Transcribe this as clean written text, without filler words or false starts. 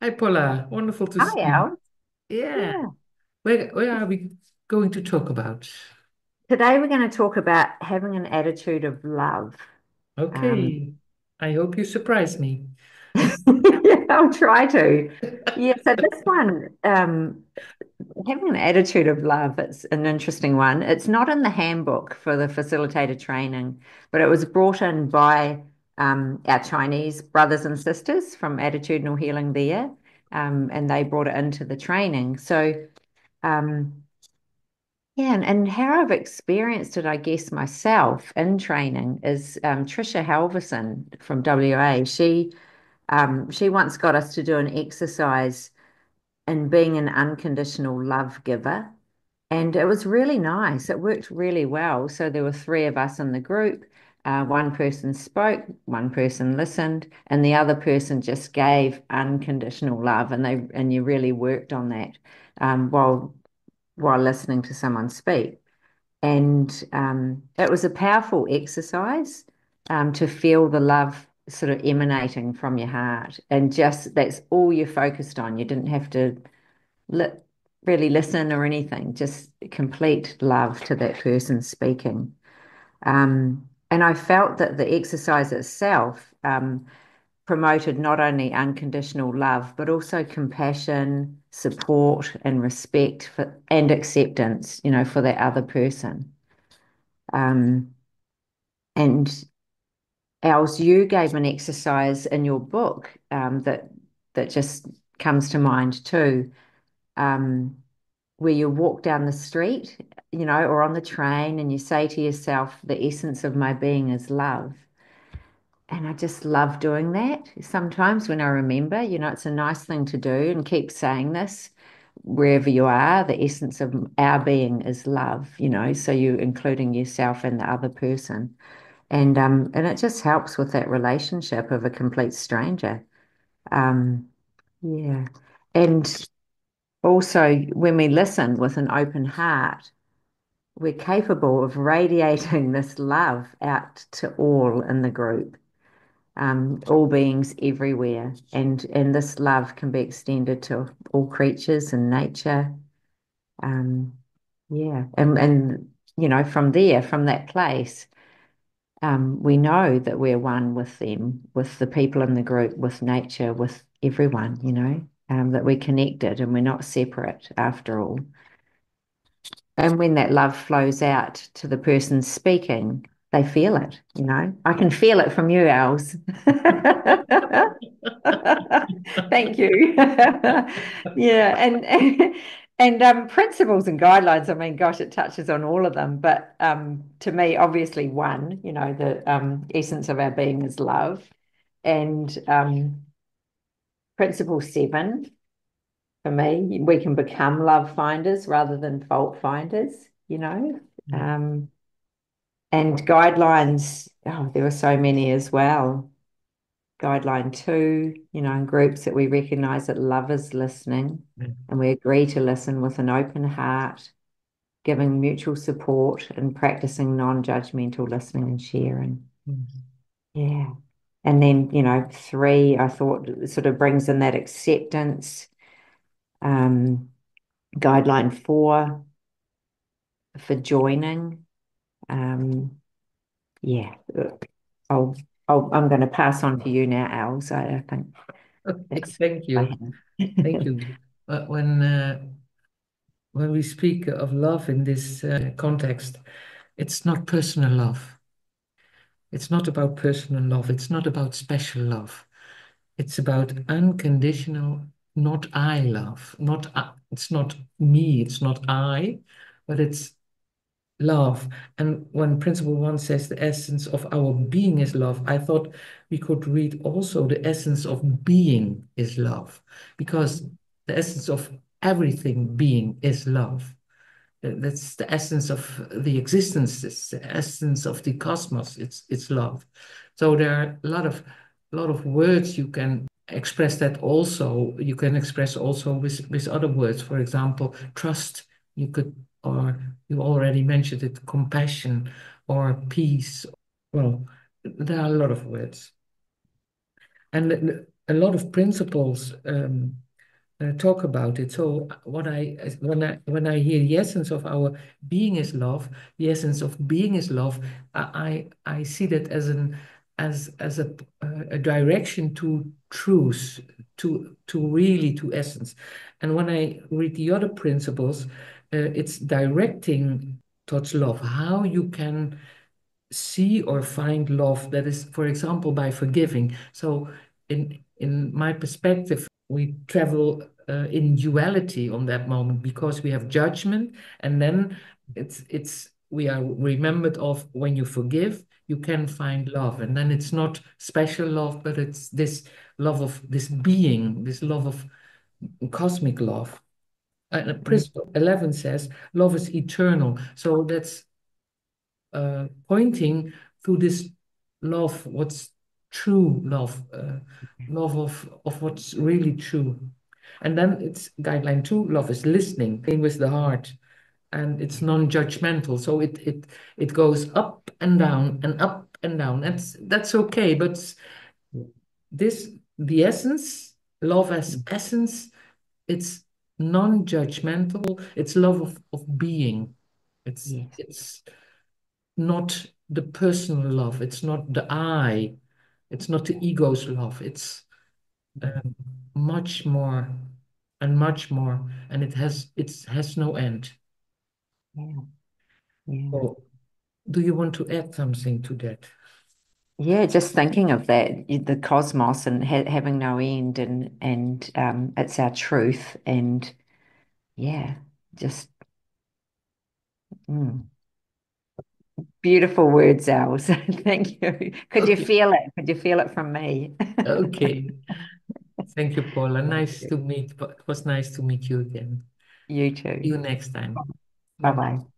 Hi, Paula. Wonderful to see Hi, you. Al. Yeah. Yeah. Where are we going to talk about? Today we're going to talk about having an attitude of love. Um, Okay. I hope you surprise me. yeah, I'll try to. Yeah, so this one, having an attitude of love, it's an interesting one. It's not in the handbook for the facilitator training, but it was brought in by our Chinese brothers and sisters from Attitudinal Healing there, and they brought it into the training. Um, Yeah, and how I've experienced it, I guess, myself in training is Trisha Halverson from WA. She once got us to do an exercise in being an unconditional love giver. And it was really nice. It worked really well. So there were three of us in the group. One person spoke, one person listened, and the other person just gave unconditional love. And you really worked on that while listening to someone speak. And it was a powerful exercise to feel the love sort of emanating from your heart. And just that's all you focused on. You didn't have to li really listen or anything, just complete love to that person speaking. And I felt that the exercise itself promoted not only unconditional love, but also compassion, support, and respect for, and acceptance, for that other person. Um, and Els, you gave an exercise in your book that just comes to mind too, um, where you walk down the street, or on the train, and you say to yourself, "The essence of my being is love." And I just love doing that. Sometimes when I remember, it's a nice thing to do and keep saying this wherever you are. The essence of our being is love, so you including yourself and the other person. And it just helps with that relationship of a complete stranger. Um, yeah. And also when we listen with an open heart, we're capable of radiating this love out to all in the group, all beings everywhere. And this love can be extended to all creatures and nature. Um, yeah. And from there, from that place, we know that we're one with them, with the people in the group, with nature, with everyone, that we're connected and we're not separate after all. And when that love flows out to the person speaking, they feel it. I can feel it from you, Els. Thank you. Yeah, and principles and guidelines, I mean, gosh, it touches on all of them. But to me, obviously, one, the essence of our being is love. And principle seven, for me, we can become love finders rather than fault finders. Um, and guidelines, oh, there are so many as well. Guideline two, in groups that we recognize that love is listening and we agree to listen with an open heart, giving mutual support and practicing non-judgmental listening and sharing. Yeah. And then, three, I thought sort of brings in that acceptance. Um, Guideline four for joining. Um, yeah. I'll, I'm going to pass on to you now, Al. So I think Okay, that's thank I you. Thank have. you. When we speak of love in this context, it's not personal love. It's not about personal love. It's not about special love. It's about unconditional, not I love. It's not me. It's not I, but it's love. And when Principle One says the essence of our being is love, I thought we could read also the essence of being is love, because the essence of everything being is love. That's the essence of the existence. It's the essence of the cosmos. It's love. So there are a lot of words you can express that also. You can express also with other words. For example, trust. You could, or you already mentioned it, compassion or peace. Well, there are a lot of words. And a lot of principles talk about it. So when I hear the essence of our being is love, the essence of being is love, I see that as an as a direction to truth, to really to essence. And when I read the other principles, it's directing towards love, how you can see or find love, that is, for example, by forgiving. So in my perspective, we travel in duality on that moment because we have judgment, and then it's we are remembered of when you forgive, you can find love, and then it's not special love, but it's this love of this being, this love of cosmic love. And Yeah, Principle 11 says love is eternal. So that's pointing to this love, what's true love, love of what's really true. And then it's guideline two, love is listening with the heart, and it's non-judgmental. So it goes up and down and up and down. That's okay, but this the essence, love as essence, it's non-judgmental. It's love of being. yes, It's not the personal love. It's not the I. It's not the ego's love. It's um, much more and much more, and it has no end. yeah, yeah. So, do you want to add something to that? Yeah, just thinking of that, the cosmos and ha having no end, and it's our truth, and yeah, just mm, beautiful words, Els. Thank you. Could you Okay. feel it? Could you feel it from me? Okay. Thank you, Paula. Nice to meet. It was nice to meet you again. You See you too. next time. Bye Bye. bye.